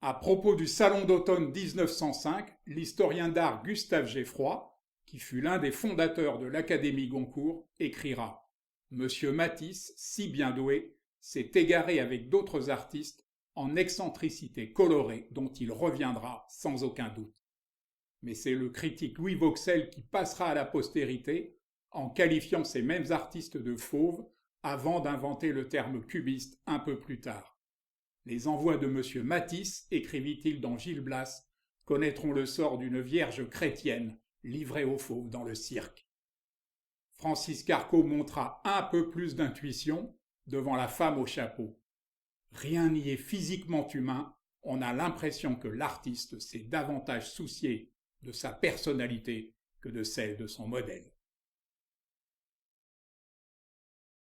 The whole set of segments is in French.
À propos du Salon d'automne 1905, l'historien d'art Gustave Geffroy, qui fut l'un des fondateurs de l'Académie Goncourt, écrira « Monsieur Matisse, si bien doué, s'est égaré avec d'autres artistes en excentricité colorée dont il reviendra sans aucun doute. » Mais c'est le critique Louis Vauxhall qui passera à la postérité en qualifiant ces mêmes artistes de fauves avant d'inventer le terme cubiste un peu plus tard. Les envois de M. Matisse, écrivit-il dans Gil Blas, connaîtront le sort d'une vierge chrétienne livrée aux fauves dans le cirque. Francis Carco montra un peu plus d'intuition devant la femme au chapeau. Rien n'y est physiquement humain, on a l'impression que l'artiste s'est davantage soucié de sa personnalité que de celle de son modèle.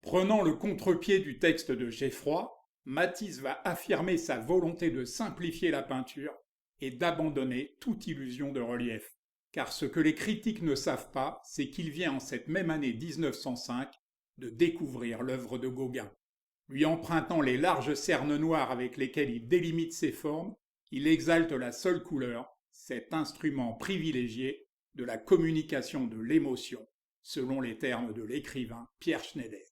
Prenant le contre-pied du texte de Geffroy, Matisse va affirmer sa volonté de simplifier la peinture et d'abandonner toute illusion de relief. Car ce que les critiques ne savent pas, c'est qu'il vient en cette même année 1905 de découvrir l'œuvre de Gauguin. Lui empruntant les larges cernes noires avec lesquelles il délimite ses formes, il exalte la seule couleur, cet instrument privilégié de la communication de l'émotion, selon les termes de l'écrivain Pierre Schneider.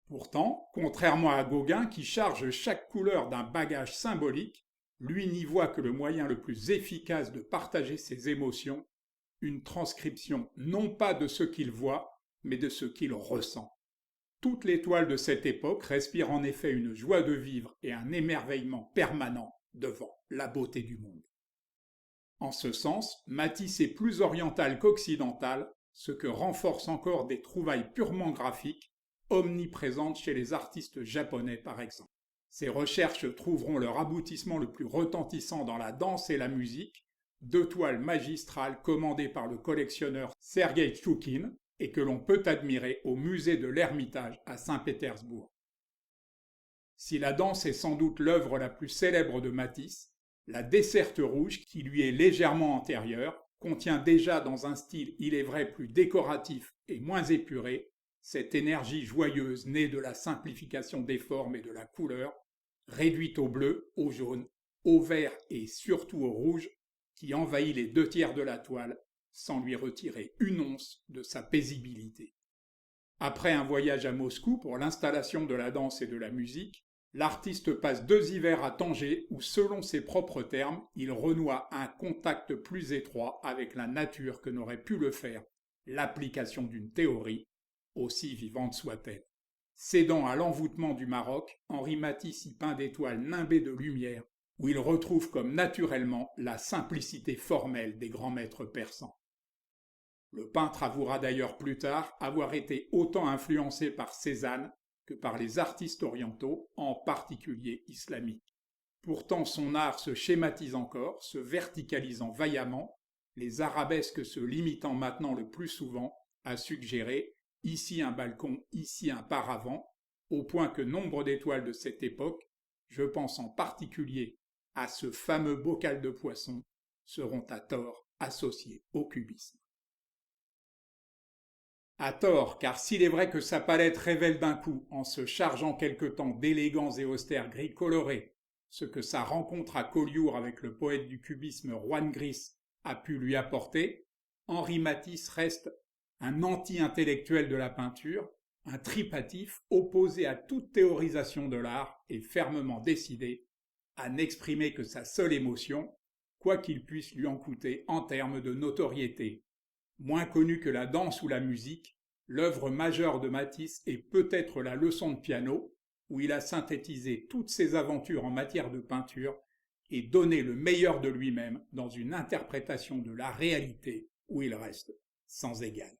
Pourtant, contrairement à Gauguin qui charge chaque couleur d'un bagage symbolique, lui n'y voit que le moyen le plus efficace de partager ses émotions, une transcription non pas de ce qu'il voit, mais de ce qu'il ressent. Toute l'étoile de cette époque respire en effet une joie de vivre et un émerveillement permanent devant la beauté du monde. En ce sens, Matisse est plus oriental qu'occidental, ce que renforce encore des trouvailles purement graphiques, omniprésentes chez les artistes japonais par exemple. Ces recherches trouveront leur aboutissement le plus retentissant dans la danse et la musique, deux toiles magistrales commandées par le collectionneur Sergei Tchoukine et que l'on peut admirer au musée de l'Ermitage à Saint-Pétersbourg. Si la danse est sans doute l'œuvre la plus célèbre de Matisse, la Desserte rouge, qui lui est légèrement antérieure, contient déjà dans un style il est vrai plus décoratif et moins épuré, cette énergie joyeuse née de la simplification des formes et de la couleur, réduite au bleu, au jaune, au vert et surtout au rouge, qui envahit les deux tiers de la toile, sans lui retirer une once de sa paisibilité. Après un voyage à Moscou pour l'installation de la danse et de la musique, l'artiste passe 2 hivers à Tanger où, selon ses propres termes, il renoua un contact plus étroit avec la nature que n'aurait pu le faire l'application d'une théorie, aussi vivante soit-elle. Cédant à l'envoûtement du Maroc, Henri Matisse y peint des toiles nimbées de lumière, où il retrouve comme naturellement la simplicité formelle des grands maîtres persans. Le peintre avouera d'ailleurs plus tard avoir été autant influencé par Cézanne que par les artistes orientaux, en particulier islamiques. Pourtant son art se schématise encore, se verticalisant vaillamment, les arabesques se limitant maintenant le plus souvent à suggérer ici un balcon, ici un paravent, au point que nombre d'étoiles de cette époque, je pense en particulier à ce fameux bocal de poisson, seront à tort associées au cubisme. À tort, car s'il est vrai que sa palette révèle d'un coup, en se chargeant quelque temps d'élégants et austères gris colorés, ce que sa rencontre à Collioure avec le poète du cubisme Juan Gris a pu lui apporter, Henri Matisse reste un anti-intellectuel de la peinture, un tripatif opposé à toute théorisation de l'art et fermement décidé à n'exprimer que sa seule émotion, quoi qu'il puisse lui en coûter en termes de notoriété. Moins connue que la danse ou la musique, l'œuvre majeure de Matisse est peut-être la leçon de piano, où il a synthétisé toutes ses aventures en matière de peinture et donné le meilleur de lui-même dans une interprétation de la réalité où il reste sans égal.